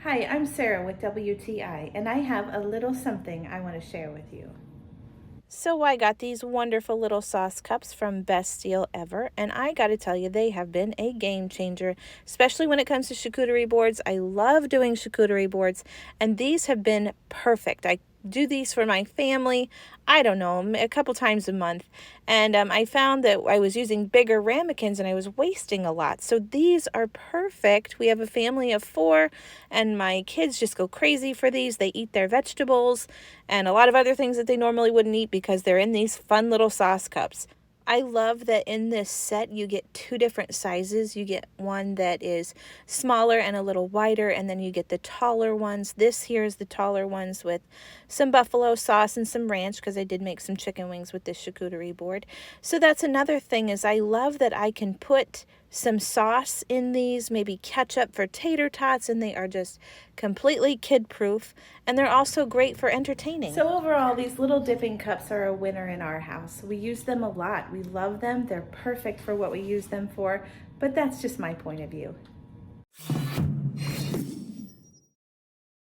Hi, I'm Sarah with WTI, and I have a little something I want to share with you. So I got these wonderful little sauce cups from Best Deal Ever, and I got to tell you, they have been a game changer, especially when it comes to charcuterie boards. I love doing charcuterie boards, and these have been perfect. I do these for my family, I don't know, a couple times a month, and I found that I was using bigger ramekins and I was wasting a lot. So these are perfect. We have a family of 4, and my kids just go crazy for these. They eat their vegetables and a lot of other things that they normally wouldn't eat because they're in these fun little sauce cups. I love that in this set you get 2 different sizes. You get one that is smaller and a little wider, and then you get the taller ones. This here is the taller ones with some buffalo sauce and some ranch, because I did make some chicken wings with this charcuterie board. So that's another thing, is I love that I can put some sauce in these, maybe ketchup for tater tots, and they are just completely kid-proof, and they're also great for entertaining. So overall, these little dipping cups are a winner in our house. We use them a lot. We love them. They're perfect for what we use them for, but that's just my point of view.